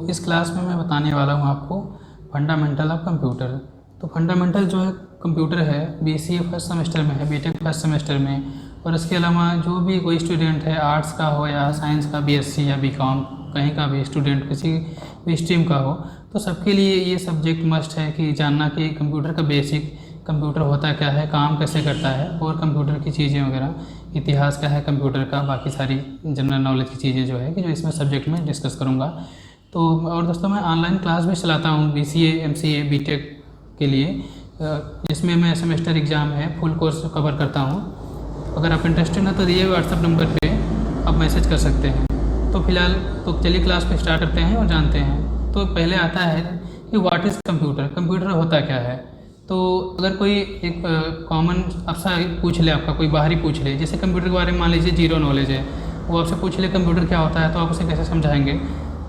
इस क्लास में मैं बताने वाला हूँ आपको फंडामेंटल ऑफ कंप्यूटर। तो फंडामेंटल जो है कंप्यूटर है BCA फर्स्ट सेमेस्टर में है, BTech फर्स्ट सेमेस्टर में, और इसके अलावा जो भी कोई स्टूडेंट है आर्ट्स का हो या साइंस का BSc या BCom कहीं का भी स्टूडेंट किसी भी स्ट्रीम का हो, तो सबके लिए ये सब्जेक्ट मस्ट है कि जानना कि कंप्यूटर का बेसिक, कंप्यूटर होता क्या है, काम कैसे करता है, और कंप्यूटर की चीज़ें वगैरह, इतिहास क्या है कंप्यूटर का, बाकी सारी जनरल नॉलेज की चीज़ें जो है कि जो इसमें सब्जेक्ट में डिस्कस करूँगा। तो और दोस्तों मैं ऑनलाइन क्लास भी चलाता हूँ BCA MCA BTech के लिए, जिसमें मैं सेमेस्टर एग्ज़ाम है फुल कोर्स कवर करता हूँ। अगर आप इंटरेस्टेड हैं तो दिए हुए व्हाट्सएप नंबर पे आप मैसेज कर सकते हैं। तो फिलहाल तो चलिए क्लास पे स्टार्ट करते हैं और जानते हैं। तो पहले आता है कि व्हाट इज़ कंप्यूटर, कंप्यूटर होता क्या है। तो अगर कोई एक कॉमन आपसे पूछ ले, आपका कोई बाहरी पूछ ले, जैसे कंप्यूटर के बारे में मान लीजिए जीरो नॉलेज है, वो आपसे पूछ ले कंप्यूटर क्या होता है, तो आप उसे कैसे समझाएंगे।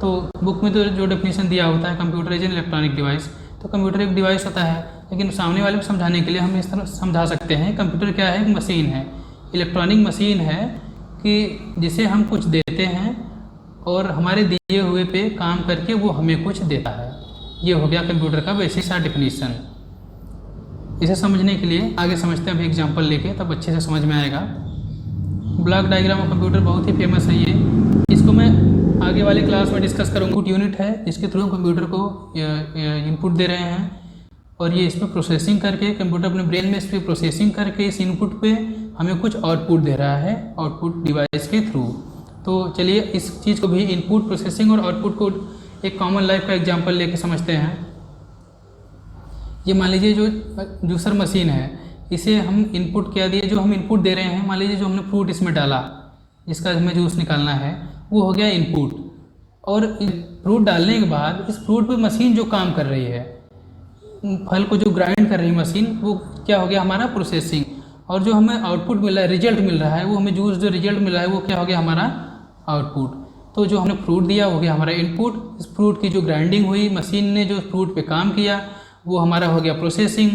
तो बुक में तो जो डेफिनेशन दिया होता है computer is an electronic device, तो कंप्यूटर एक डिवाइस होता है, लेकिन सामने वाले को समझाने के लिए हम इस तरह समझा सकते हैं कंप्यूटर क्या है, एक मशीन है, इलेक्ट्रॉनिक मशीन है कि जिसे हम कुछ देते हैं और हमारे दिए हुए पे काम करके वो हमें कुछ देता है। ये हो गया कंप्यूटर का बेसिक सा डेफिनीशन। इसे समझने के लिए आगे समझते हैं अभी एग्जांपल लेके, तब अच्छे से समझ में आएगा। ब्लॉक डायग्राम ऑफ कंप्यूटर बहुत ही फेमस है ये, इसको मैं आगे वाले क्लास में डिस्कस करूँगा। इनपुट यूनिट है जिसके थ्रू हम कंप्यूटर को इनपुट दे रहे हैं, और ये इस पर प्रोसेसिंग करके कंप्यूटर अपने ब्रेन में इस पर प्रोसेसिंग करके इस इनपुट पे हमें कुछ आउटपुट दे रहा है आउटपुट डिवाइस के थ्रू। तो चलिए इस चीज़ को भी इनपुट, प्रोसेसिंग और आउटपुट को एक कॉमन लाइफ का एग्जाम्पल लेके समझते हैं। ये मान लीजिए जो जूसर मशीन है, इसे हम इनपुट क्या दिए, जो हम इनपुट दे रहे हैं, मान लीजिए जो हमने फ्रूट इसमें डाला, इसका हमें जूस निकालना है, वो हो गया इनपुट। और फ्रूट डालने के बाद इस फ्रूट पे मशीन जो काम कर रही है, फल को जो ग्राइंड कर रही है मशीन, वो क्या हो गया हमारा प्रोसेसिंग। और जो हमें आउटपुट मिल रहा है, रिजल्ट मिल रहा है, वो हमें जूस जो रिजल्ट मिल रहा है वो क्या हो गया हमारा आउटपुट। तो जो हमने फ्रूट दिया हो गया हमारा इनपुट, इस फ्रूट की जो ग्राइंडिंग हुई, मशीन ने जो फ्रूट पे काम किया वो हमारा हो गया प्रोसेसिंग,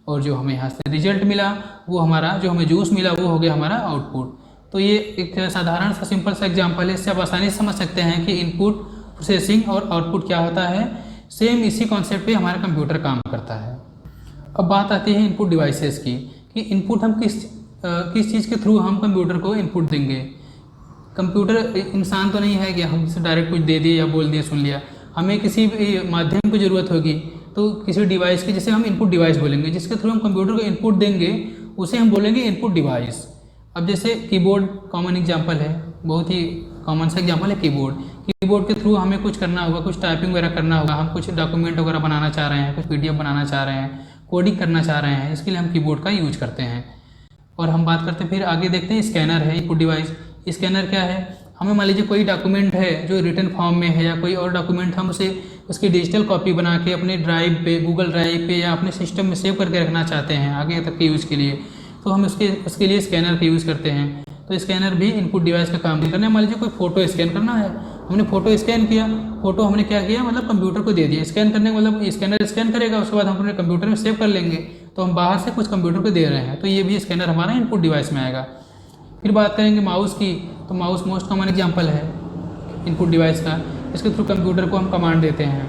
और जो हमें यहाँ से रिजल्ट मिला वो हमारा, जो हमें जूस मिला वो हो गया हमारा आउटपुट। तो ये एक साधारण सा सिंपल सा एग्जांपल है, इससे आप आसानी से समझ सकते हैं कि इनपुट, प्रोसेसिंग और आउटपुट क्या होता है। सेम इसी कॉन्सेप्ट पे हमारा कंप्यूटर काम करता है। अब बात आती है इनपुट डिवाइसेस की, कि इनपुट हम किस चीज़ के थ्रू हम कंप्यूटर को इनपुट देंगे। कंप्यूटर इंसान तो नहीं है कि हम इसे डायरेक्ट कुछ दे दिए या बोल दिए सुन लिया, हमें किसी भी माध्यम की ज़रूरत होगी, तो किसी डिवाइस की, जिसे हम इनपुट डिवाइस बोलेंगे, जिसके थ्रू हम कंप्यूटर को इनपुट देंगे उसे हम बोलेंगे इनपुट डिवाइस। अब जैसे कीबोर्ड कॉमन एग्जांपल है, बहुत ही कॉमन सा एग्जांपल है कीबोर्ड। कीबोर्ड के थ्रू हमें कुछ करना होगा, कुछ टाइपिंग वगैरह करना होगा, हम कुछ डॉक्यूमेंट वगैरह बनाना चाह रहे हैं, कुछ PDF बनाना चाह रहे हैं, कोडिंग करना चाह रहे हैं, इसके लिए हम कीबोर्ड का यूज करते हैं। और हम बात करते हैं फिर आगे देखते हैं स्कैनर है इनपुट डिवाइस। स्कैनर क्या है, हमें मान लीजिए कोई डॉक्यूमेंट है जो रिटन फॉर्म में है, या कोई और डॉक्यूमेंट हम उसे उसकी डिजिटल कॉपी बना के अपने ड्राइव पे, गूगल ड्राइव पे या अपने सिस्टम में सेव करके रखना चाहते हैं आगे तक के यूज़ के लिए, तो हम उसके लिए स्कैनर का यूज़ करते हैं। तो स्कैनर भी इनपुट डिवाइस का काम करना है। मान लीजिए कोई फोटो स्कैन करना है, हमने फोटो स्कैन किया, फोटो हमने क्या किया मतलब कंप्यूटर को दे दिया, स्कैन करने का मतलब स्कैनर स्कैन करेगा, उसके बाद हम अपने कंप्यूटर में सेव कर लेंगे, तो हम बाहर से कुछ कंप्यूटर को दे रहे हैं, तो ये भी स्कैनर हमारा इनपुट डिवाइस में आएगा। फिर बात करेंगे माउस की, तो माउस मोस्ट कॉमन एग्जाम्पल है इनपुट डिवाइस का, इसके थ्रू कंप्यूटर को हम कमांड देते हैं।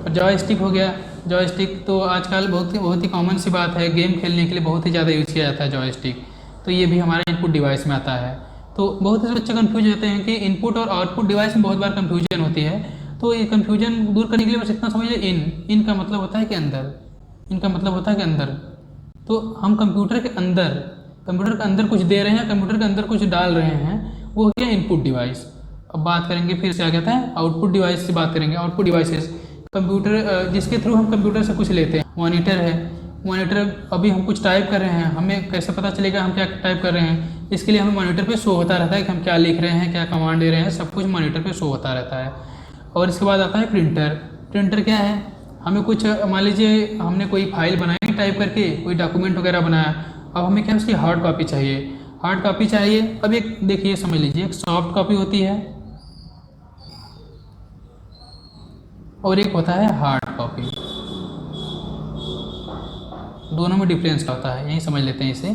और जॉयस्टिक हो गया, जॉयस्टिक तो आजकल बहुत ही कॉमन सी बात है, गेम खेलने के लिए बहुत ही ज़्यादा यूज़ किया जाता है जॉयस्टिक, तो ये भी हमारा इनपुट डिवाइस में आता है। तो बहुत से बच्चे कन्फ्यूज होते हैं कि इनपुट और आउटपुट डिवाइस में बहुत बार कन्फ्यूजन होती है, तो ये कन्फ्यूजन दूर करने के लिए बस इतना समझिए, इन का मतलब होता है कि अंदर, इनका मतलब होता है कि अंदर। तो हम कंप्यूटर के अंदर कुछ दे रहे हैं, कंप्यूटर के अंदर कुछ डाल रहे हैं, वो हो गया इनपुट डिवाइस। अब बात करेंगे फिर से क्या कहता है आउटपुट डिवाइस से बात करेंगे। आउटपुट डिवाइसेस कंप्यूटर जिसके थ्रू हम कंप्यूटर से कुछ लेते हैं। मॉनिटर है, मॉनिटर अभी हम कुछ टाइप कर रहे हैं, हमें कैसे पता चलेगा हम क्या टाइप कर रहे हैं, इसके लिए हमें मॉनिटर पे शो होता रहता है कि हम क्या लिख रहे हैं, क्या कमांड दे रहे हैं, सब कुछ मॉनिटर पे शो होता रहता है। और इसके बाद आता है प्रिंटर। प्रिंटर क्या है, हमें कुछ मान लीजिए हमने कोई फाइल बनाई टाइप करके, कोई डॉक्यूमेंट वगैरह बनाया, अब हमें क्या उसकी हार्ड कॉपी चाहिए, हार्ड कॉपी चाहिए। अब एक देखिए समझ लीजिए, एक सॉफ्ट कॉपी होती है और एक होता है हार्ड कॉपी, दोनों में डिफरेंस क्या होता है यही समझ लेते हैं इसे।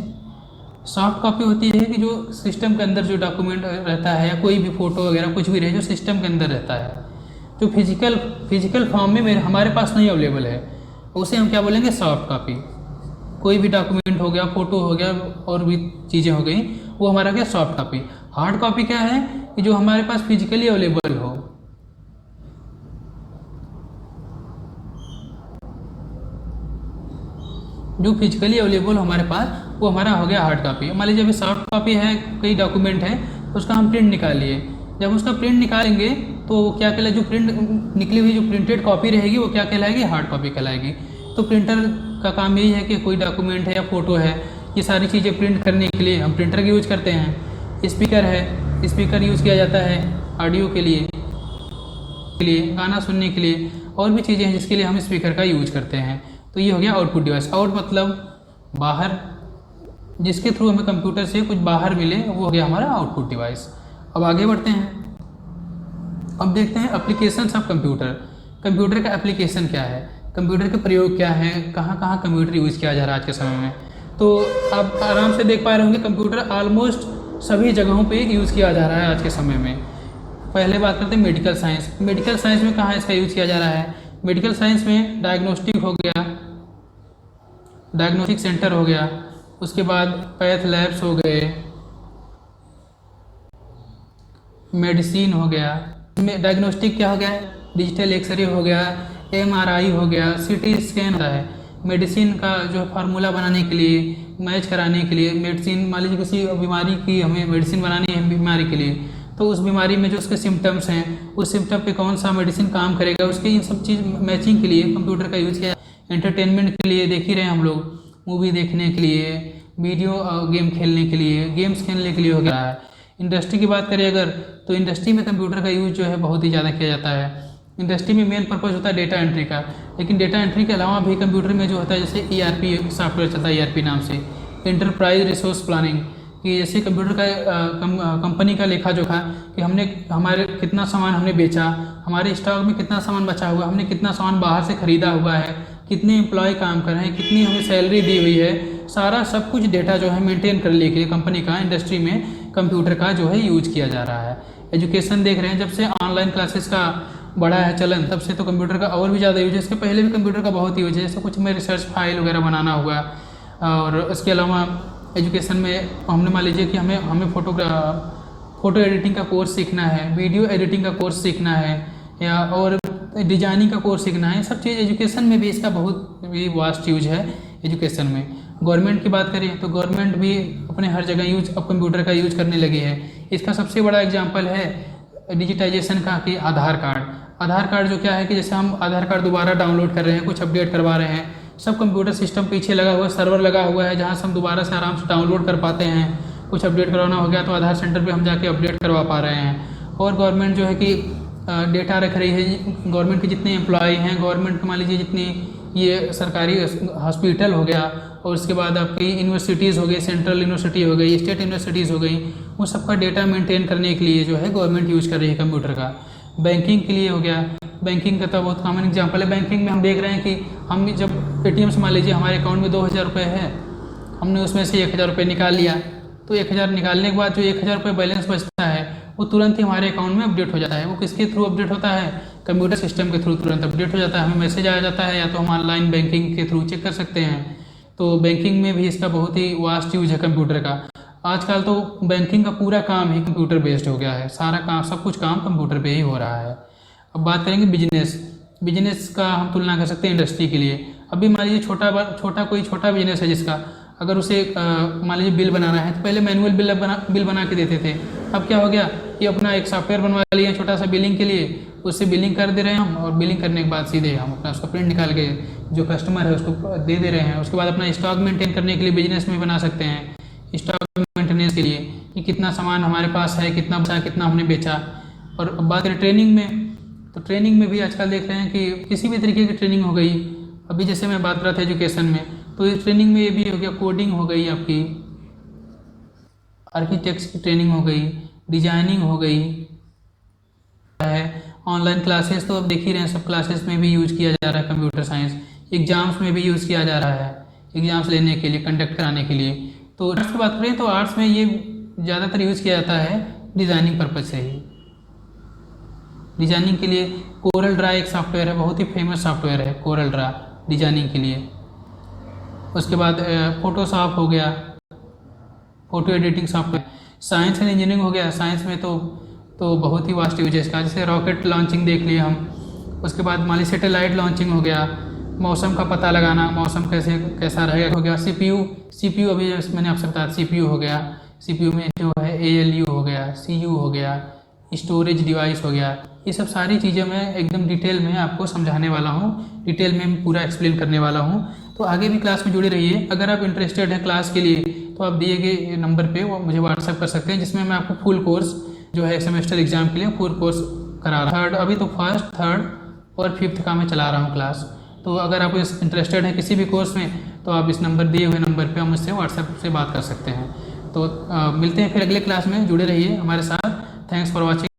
सॉफ्ट कॉपी होती है कि जो सिस्टम के अंदर जो डॉक्यूमेंट रहता है, या कोई भी फोटो वगैरह कुछ भी रहे जो सिस्टम के अंदर रहता है, जो फिजिकल फॉर्म में हमारे पास नहीं अवेलेबल है, उसे हम क्या बोलेंगे, सॉफ्ट कॉपी। कोई भी डॉक्यूमेंट हो गया, फ़ोटो हो गया और भी चीज़ें हो गई, वो हमारा क्या, सॉफ्ट कॉपी। हार्ड कॉपी क्या है कि जो हमारे पास फिजिकली अवेलेबल हो। जो फिजिकली अवेलेबल हमारे पास, वो हमारा हो गया हार्ड कॉपी। मान लीजिए अभी सॉफ्ट कॉपी है, कोई डॉक्यूमेंट है, उसका हम प्रिंट निकाल लिए। जब उसका प्रिंट निकालेंगे तो वो क्या कहलाएगी, जो प्रिंट निकली हुई जो प्रिंटेड कॉपी रहेगी वो क्या कहलाएगी, हार्ड कॉपी कहलाएगी। तो प्रिंटर का काम यही है कि कोई डॉक्यूमेंट है या फ़ोटो है, ये सारी चीज़ें प्रिंट करने के लिए हम प्रिंटर का यूज़ करते हैं। स्पीकर है, स्पीकर यूज़ किया जाता है ऑडियो के लिए, गाना सुनने के लिए, और भी चीज़ें हैं जिसके लिए हम स्पीकर का यूज करते हैं। तो ये हो गया आउटपुट डिवाइस। आउट मतलब बाहर, जिसके थ्रू हमें कंप्यूटर से कुछ बाहर मिले, वो हो गया हमारा आउटपुट डिवाइस। अब आगे बढ़ते हैं, अब देखते हैं एप्लीकेशंस ऑफ कंप्यूटर। कंप्यूटर का एप्लीकेशन क्या है, कंप्यूटर के प्रयोग क्या है, कहाँ कहाँ कंप्यूटर यूज़ किया जा रहा है आज के समय में। तो आप आराम से देख पा रहे होंगे कंप्यूटर ऑलमोस्ट सभी जगहों पे यूज़ किया जा रहा है आज के समय में। पहले बात करते हैं मेडिकल साइंस। मेडिकल साइंस में कहाँ इसका यूज़ किया जा रहा है, मेडिकल साइंस में डायग्नोस्टिक हो गया, डायग्नोस्टिक सेंटर हो गया, उसके बाद पैथ लैब्स हो गए, मेडिसिन हो गया। डायग्नोस्टिक क्या हो गया, डिजिटल एक्सरे हो गया, MRI हो गया, CT स्कैन होता है। मेडिसिन का जो फार्मूला बनाने के लिए, मैच कराने के लिए, मेडिसिन मान लीजिए किसी बीमारी की हमें मेडिसिन बनानी है बीमारी के लिए, तो उस बीमारी में जो उसके सिम्टम्स हैं, उस सिम्टम पे कौन सा मेडिसिन काम करेगा, उसके इन सब चीज़ मैचिंग के लिए कंप्यूटर का यूज़ किया। एंटरटेनमेंट के लिए देख ही रहे हैं हम लोग, मूवी देखने के लिए, वीडियो गेम खेलने के लिए, गेम्स खेलने के लिए हो गया है। इंडस्ट्री की बात करें अगर, तो इंडस्ट्री में कंप्यूटर का यूज़ जो है बहुत ही ज़्यादा किया जाता है। इंडस्ट्री में मेन पर्पज़ होता है डेटा एंट्री का, लेकिन डेटा एंट्री के अलावा भी कंप्यूटर में जो होता है, जैसे ERP सॉफ्टवेयर चलता है, ERP नाम से, एंटरप्राइज रिसोर्स प्लानिंग, कि जैसे कंप्यूटर का कंपनी का लेखा जोखा, कि हमने हमारे कितना सामान हमने बेचा, हमारे स्टॉक में कितना सामान बचा हुआ, हमने कितना सामान बाहर से ख़रीदा हुआ है, कितने एम्प्लॉय काम कर रहे हैं, कितनी हमें सैलरी दी हुई है, सारा सब कुछ डेटा जो है मेंटेन करने के लिए कंपनी का इंडस्ट्री में कंप्यूटर का जो है यूज किया जा रहा है। एजुकेशन देख रहे हैं, जब से ऑनलाइन क्लासेस का बड़ा है चलन, तब से तो कंप्यूटर का और भी ज़्यादा यूज है। इसके पहले भी कंप्यूटर का बहुत यूज है, जैसे कुछ में रिसर्च फाइल वगैरह बनाना हुआ, और इसके अलावा एजुकेशन में हमने मान लीजिए कि हमें फ़ोटो एडिटिंग का कोर्स सीखना है, वीडियो एडिटिंग का कोर्स सीखना है, या और डिजाइनिंग का कोर्स सीखना है, सब चीज़ एजुकेशन में भी इसका बहुत ही वास्ट यूज है एजुकेशन में। गवर्नमेंट की बात करें तो गवर्नमेंट भी अपने हर जगह अब कंप्यूटर का यूज करने लगी है। इसका सबसे बड़ा एग्जांपल है डिजिटाइजेशन का, कि आधार कार्ड जो क्या है कि जैसे हम आधार कार्ड दोबारा डाउनलोड कर रहे हैं, कुछ अपडेट करवा रहे हैं, सब कंप्यूटर सिस्टम पीछे लगा हुआ है, सर्वर लगा हुआ है, जहाँ से हम दोबारा से आराम से डाउनलोड कर पाते हैं। कुछ अपडेट करवाना हो गया तो आधार सेंटर पे हम जाके अपडेट करवा पा रहे हैं। और गवर्नमेंट जो है कि डेटा रख रही है, गवर्नमेंट के जितने एम्प्लॉय हैं, गवर्नमेंट मान लीजिए जितनी ये सरकारी हॉस्पिटल हो गया, और उसके बाद आपकी यूनिवर्सिटीज़ हो गई, सेंट्रल यूनिवर्सिटी हो गई, स्टेट यूनिवर्सिटीज़ हो गई, उन सबका डेटा मेंटेन करने के लिए जो है गवर्नमेंट यूज़ कर रही है कंप्यूटर का। बैंकिंग के लिए हो गया, बैंकिंग का तो बहुत कॉमन एग्जांपल है। बैंकिंग में हम देख रहे हैं कि हम जब ATM से मान लीजिए हमारे अकाउंट में 2000 रुपये है, हमने उसमें से 1000 रुपये निकाल लिया, तो 1000 निकालने के बाद जो 1000 रुपये बैलेंस बचता है वो तुरंत ही हमारे अकाउंट में अपडेट हो जाता है। वो किसके थ्रू अपडेट होता है, कंप्यूटर सिस्टम के थ्रू तुरंत अपडेट हो जाता है, हमें मैसेज आ जाता है, या तो हम ऑनलाइन बैंकिंग के थ्रू चेक कर सकते हैं। तो बैंकिंग में भी इसका बहुत ही वास्ट यूज है कंप्यूटर का। आजकल तो बैंकिंग का पूरा काम ही कंप्यूटर बेस्ड हो गया है, सारा काम, सब कुछ काम कंप्यूटर पे ही हो रहा है। अब बात करेंगे बिजनेस का हम तुलना कर सकते हैं इंडस्ट्री के लिए। अभी मान लीजिए कोई छोटा बिजनेस है जिसका, अगर उसे मान लीजिए बिल बनाना है, तो पहले मैनुअल बिल बना के देते थे। अब क्या हो गया कि अपना एक सॉफ्टवेयर बनवा लिया छोटा सा बिलिंग के लिए, उससे बिलिंग कर दे रहे हैं हम, और बिलिंग करने के बाद सीधे हम अपना उसका प्रिंट निकाल के जो कस्टमर है उसको दे रहे हैं। उसके बाद अपना स्टॉक मेंटेन करने के लिए बिजनेस में बना सकते हैं, स्टॉक मेंटेनेंस के लिए कि कितना सामान हमारे पास है, कितना बचा, कितना हमने बेचा। और अब बात करें ट्रेनिंग में, तो ट्रेनिंग में भी आजकल देख रहे हैं कि किसी भी तरीके की ट्रेनिंग हो गई। अभी जैसे मैं बात कर रहा था एजुकेशन में, तो इस ट्रेनिंग में ये भी हो गया, कोडिंग हो गई, आपकी आर्किटेक्ट्स की ट्रेनिंग हो गई, डिजाइनिंग हो गई है। ऑनलाइन क्लासेस तो अब देख ही रहे हैं, सब क्लासेस में भी यूज़ किया जा रहा है कंप्यूटर साइंस। एग्जाम्स में भी यूज़ किया जा रहा है, एग्जाम्स लेने के लिए, कंडक्ट कराने के लिए। तो आर्ट्स की बात करें तो आर्ट्स में ये ज़्यादातर यूज़ किया जाता है डिज़ाइनिंग पर्पज़ से ही। डिजाइनिंग के लिए कोरल ड्रा एक सॉफ्टवेयर है, बहुत ही फेमस सॉफ्टवेयर है कोरल ड्रा डिजाइनिंग के लिए। उसके बाद फोटोशॉप हो गया, photo editing software. Science and engineering हो गया, साइंस में तो बहुत ही वास्ट यूज है इसका, जैसे रॉकेट लॉन्चिंग देख लिए हम। उसके बाद मान लीजिए सैटेलाइट लॉन्चिंग हो गया, मौसम का पता लगाना, मौसम कैसा रहेगा हो गया। सीपीयू अभी मैंने आपसे बताया सीपीयू हो गया, सीपीयू में जो है एएलयू हो गया, सीयू हो गया, स्टोरेज डिवाइस हो गया। ये सब सारी चीज़ें मैं एकदम डिटेल में आपको समझाने वाला हूँ, डिटेल में पूरा एक्सप्लेन करने वाला हूँ। तो आगे भी क्लास में जुड़े रहिए। अगर आप इंटरेस्टेड हैं क्लास के लिए तो आप दिए गए नंबर पे वो मुझे व्हाट्सएप कर सकते हैं, जिसमें मैं आपको फुल कोर्स जो है सेमेस्टर एग्जाम के लिए फुल कोर्स करा रहा हूँ। अभी तो फर्स्ट, थर्ड और फिफ्थ का मैं चला रहा हूँ क्लास। तो अगर आप इंटरेस्टेड है किसी भी कोर्स में तो आप इस नंबर दिए हुए नंबर पे आप मुझसे व्हाट्सएप से बात कर सकते हैं। तो मिलते हैं फिर अगले क्लास में, जुड़े रहिए हमारे साथ। Thanks for watching.